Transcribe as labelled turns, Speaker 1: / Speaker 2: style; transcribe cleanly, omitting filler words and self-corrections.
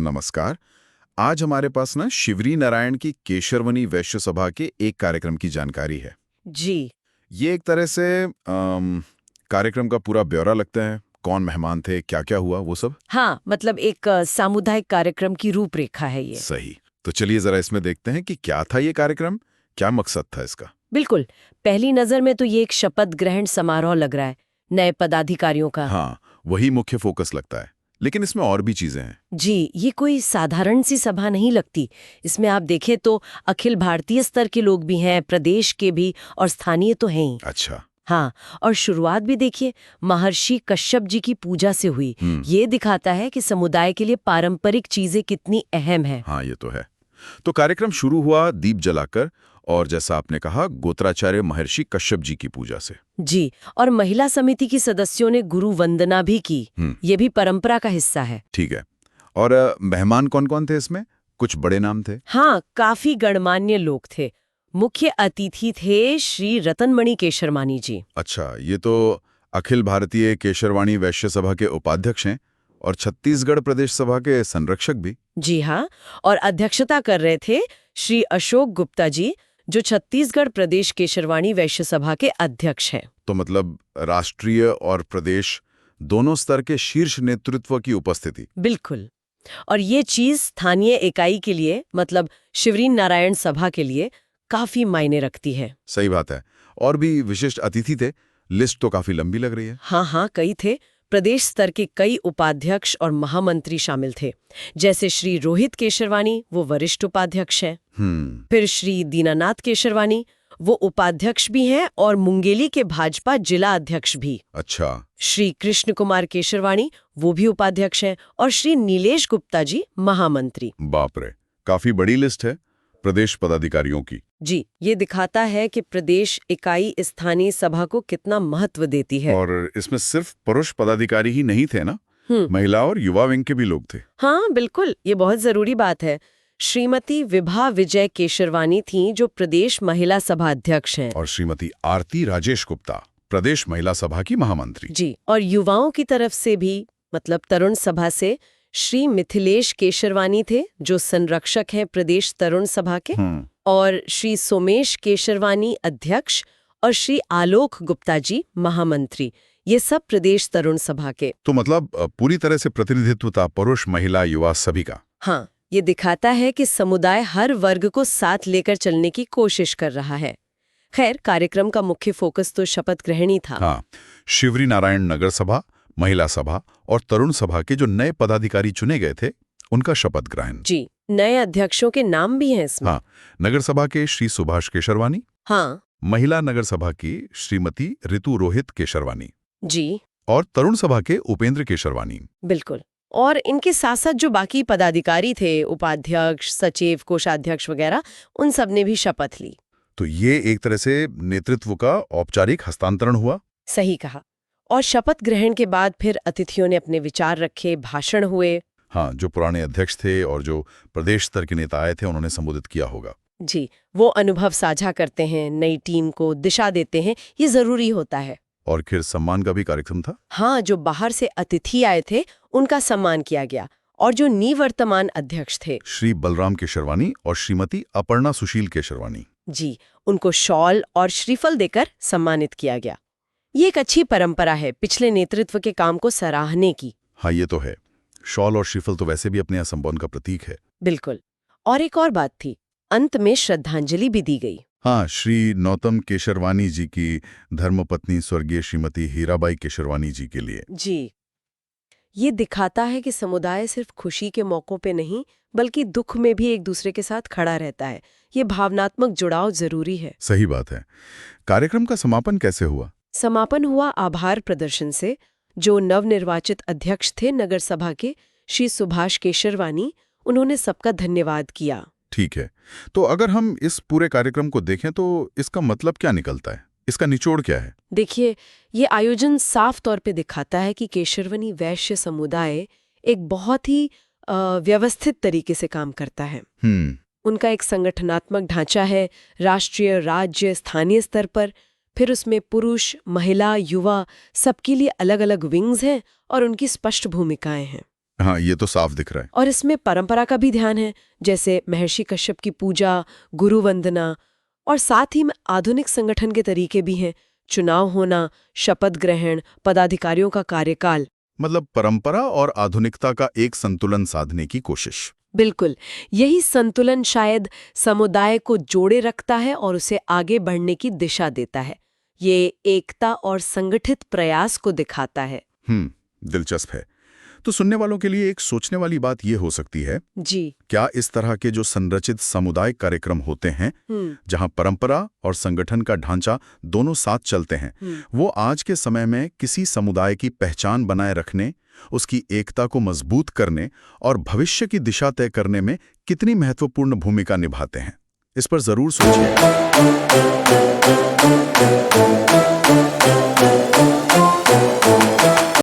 Speaker 1: नमस्कार। आज हमारे पास ना शिवरी नारायण की केशरवनी वैश्य सभा के एक कार्यक्रम की जानकारी है।
Speaker 2: जी।
Speaker 1: ये एक तरह से कार्यक्रम का पूरा ब्यौरा लगता है। कौन मेहमान थे, क्या क्या हुआ, वो सब।
Speaker 2: हाँ, मतलब एक सामुदायिक कार्यक्रम की रूपरेखा है ये।
Speaker 1: सही। तो चलिए जरा इसमें देखते हैं कि क्या था ये कार्यक्रम, क्या मकसद था इसका।
Speaker 2: बिल्कुल। पहली नजर में तो ये एक शपथ ग्रहण समारोह लग रहा है, नए पदाधिकारियों का।
Speaker 1: हाँ, वही मुख्य फोकस लगता है, लेकिन इसमें और भी चीजें हैं।
Speaker 2: जी, ये कोई साधारण सी सभा नहीं लगती। इसमें आप देखें तो अखिल भारतीय स्तर के लोग भी हैं, प्रदेश के भी और स्थानीय तो हैं ही।
Speaker 1: अच्छा।
Speaker 2: हाँ, और शुरुआत भी देखिए महर्षि कश्यप जी की पूजा से हुई। ये दिखाता है कि समुदाय के लिए पारंपरिक चीजें कितनी अहम है।
Speaker 1: हाँ, ये तो है। तो कार्यक्रम शुरू हुआ दीप जलाकर, और जैसा आपने कहा गोत्राचार्य महर्षि कश्यप जी की पूजा से।
Speaker 2: जी, और महिला समिति की सदस्यों ने गुरु वंदना भी की। ये भी परंपरा का हिस्सा है।
Speaker 1: ठीक है। और मेहमान कौन कौन थे इसमें? कुछ बड़े नाम थे?
Speaker 2: हाँ, काफी गणमान्य लोग थे। मुख्य अतिथि थे श्री रतनमणि केशरमानी जी।
Speaker 1: अच्छा, ये तो अखिल भारतीय केशरवाणी वैश्य सभा के उपाध्यक्ष हैं और छत्तीसगढ़ प्रदेश सभा के संरक्षक भी।
Speaker 2: जी हाँ, और अध्यक्षता कर रहे थे श्री अशोक गुप्ता जी, जो छत्तीसगढ़ प्रदेश केशरवाणी वैश्य सभा के अध्यक्ष हैं।
Speaker 1: तो मतलब राष्ट्रीय और प्रदेश दोनों स्तर के शीर्ष नेतृत्व की उपस्थिति।
Speaker 2: बिल्कुल। और ये चीज स्थानीय इकाई के लिए, मतलब शिवरी नारायण सभा के लिए काफी मायने रखती है।
Speaker 1: सही बात है। और भी विशिष्ट अतिथि थे। लिस्ट तो काफी लंबी लग रही है।
Speaker 2: हाँ हाँ, कई थे। प्रदेश स्तर के कई उपाध्यक्ष और महामंत्री शामिल थे, जैसे श्री रोहित केशरवानी, वो वरिष्ठ उपाध्यक्ष हैं। फिर श्री दीनानाथ केशरवानी, वो उपाध्यक्ष भी हैं और मुंगेली के भाजपा जिला अध्यक्ष भी।
Speaker 1: अच्छा।
Speaker 2: श्री कृष्ण कुमार केशरवानी, वो भी उपाध्यक्ष हैं, और श्री नीलेश गुप्ता जी महामंत्री।
Speaker 1: बाप रे, काफी बड़ी लिस्ट है प्रदेश पदाधिकारियों की।
Speaker 2: जी, ये दिखाता है कि प्रदेश इकाई स्थानीय सभा को कितना महत्व देती है।
Speaker 1: और इसमें सिर्फ पुरुष पदाधिकारी ही नहीं थे ना, महिला और युवा विंग के भी लोग थे।
Speaker 2: हाँ बिल्कुल, ये बहुत जरूरी बात है। श्रीमती विभा विजय केशरवानी थीं, जो प्रदेश महिला सभा अध्यक्ष हैं।
Speaker 1: और श्रीमती आरती राजेश गुप्ता, प्रदेश महिला सभा की महामंत्री।
Speaker 2: जी, और युवाओं की तरफ से भी, मतलब तरुण सभा से श्री मिथिलेश केशरवानी थे, जो संरक्षक हैं प्रदेश तरुण सभा के, और श्री सोमेश केशरवानी अध्यक्ष, और श्री आलोक गुप्ता जी महामंत्री। ये सब प्रदेश तरुण सभा के।
Speaker 1: तो मतलब पूरी तरह से प्रतिनिधित्व था पुरुष, महिला, युवा सभी का।
Speaker 2: हाँ, ये दिखाता है कि समुदाय हर वर्ग को साथ लेकर चलने की कोशिश कर रहा है। खैर, कार्यक्रम का मुख्य फोकस तो शपथ ग्रहण ही था।
Speaker 1: हाँ, शिवरी नारायण नगर सभा, महिला सभा और तरुण सभा के जो नए पदाधिकारी चुने गए थे, उनका शपथ ग्रहण।
Speaker 2: जी, नए अध्यक्षों के नाम भी हैं इसमें।
Speaker 1: हाँ, नगर सभा के श्री सुभाष केशरवानी।
Speaker 2: हाँ
Speaker 1: महिला नगर सभा की श्रीमती ऋतु रोहित केशरवानी।
Speaker 2: जी,
Speaker 1: और तरुण सभा के उपेंद्र केशरवानी।
Speaker 2: बिल्कुल। और इनके साथ साथ जो बाकी पदाधिकारी थे, उपाध्यक्ष, सचिव, कोषाध्यक्ष वगैरह, उन सब ने भी शपथ ली।
Speaker 1: तो ये एक तरह से नेतृत्व का औपचारिक हस्तांतरण हुआ।
Speaker 2: सही कहा। और शपथ ग्रहण के बाद फिर अतिथियों ने अपने विचार रखे, भाषण हुए।
Speaker 1: हाँ, जो पुराने अध्यक्ष थे और जो प्रदेश स्तर के नेता आए थे, उन्होंने संबोधित किया होगा।
Speaker 2: जी, वो अनुभव साझा करते हैं, नई टीम को दिशा देते हैं, ये जरूरी होता है।
Speaker 1: और फिर सम्मान का भी कार्यक्रम था।
Speaker 2: हाँ, जो बाहर से अतिथि आए थे उनका सम्मान किया गया, और जो निवर्तमान अध्यक्ष थे
Speaker 1: श्री बलराम केशरवानी और श्रीमती अपर्णा सुशील केशरवानी,
Speaker 2: जी, उनको शॉल और श्रीफल देकर सम्मानित किया गया। ये एक अच्छी परंपरा है पिछले नेतृत्व के काम को सराहने की।
Speaker 1: हाँ, ये तो है। शॉल और श्रीफल तो वैसे भी अपने असंबोधन का प्रतीक है।
Speaker 2: बिल्कुल। और एक और बात थी, अंत में श्रद्धांजलि भी दी गई।
Speaker 1: हाँ, श्री नौतम केशरवानी जी की धर्मपत्नी स्वर्गीय श्रीमती हीराबाई केशरवानी जी के लिए।
Speaker 2: जी, ये दिखाता है कि समुदाय सिर्फ खुशी के मौकों पे नहीं, बल्कि दुख में भी एक दूसरे के साथ खड़ा रहता है। ये भावनात्मक जुड़ाव जरूरी है।
Speaker 1: सही बात है। कार्यक्रम का समापन कैसे हुआ?
Speaker 2: समापन हुआ आभार प्रदर्शन से। जो नवनिर्वाचित अध्यक्ष थे नगर सभा के, श्री सुभाष केशरवानी, उन्होंने सबका धन्यवाद किया।
Speaker 1: ठीक है। तो अगर हम इस पूरे कार्यक्रम को देखें तो इसका मतलब क्या निकलता है? इसका निचोड़ क्या है?
Speaker 2: देखिए, ये आयोजन साफ तौर पे दिखाता है कि केशरवनी वैश्य समुदाय एक बहुत ही व्यवस्थित तरीके से काम करता है। उनका एक संगठनात्मक ढांचा है, राष्ट्रीय, राज्य, स्थानीय स्तर पर। फिर उसमें पुरुष, महिला, युवा सबके लिए अलग अलग विंग्स हैं और उनकी स्पष्ट भूमिकाएं हैं।
Speaker 1: हाँ, ये तो साफ दिख रहा है।
Speaker 2: और इसमें परंपरा का भी ध्यान है, जैसे महर्षि कश्यप की पूजा, गुरु वंदना, और साथ ही में आधुनिक संगठन के तरीके भी हैं, चुनाव होना, शपथ ग्रहण, पदाधिकारियों का कार्यकाल।
Speaker 1: मतलब परंपरा और आधुनिकता का एक संतुलन साधने की कोशिश।
Speaker 2: बिल्कुल, यही संतुलन शायद समुदाय को जोड़े रखता है और उसे आगे बढ़ने की दिशा देता है। ये एकता और संगठित प्रयास को दिखाता है।
Speaker 1: दिलचस्प है। तो सुनने वालों के लिए एक सोचने वाली बात ये हो सकती है,
Speaker 2: जी।
Speaker 1: क्या इस तरह के जो संरचित सामुदायिक कार्यक्रम होते हैं, जहां परंपरा और संगठन का ढांचा दोनों साथ चलते हैं, वो आज के समय में किसी समुदाय की पहचान बनाए रखने, उसकी एकता को मजबूत करने और भविष्य की दिशा तय करने में कितनी महत्वपूर्ण भूमिका निभाते हैं? इस पर जरूर सोचिए।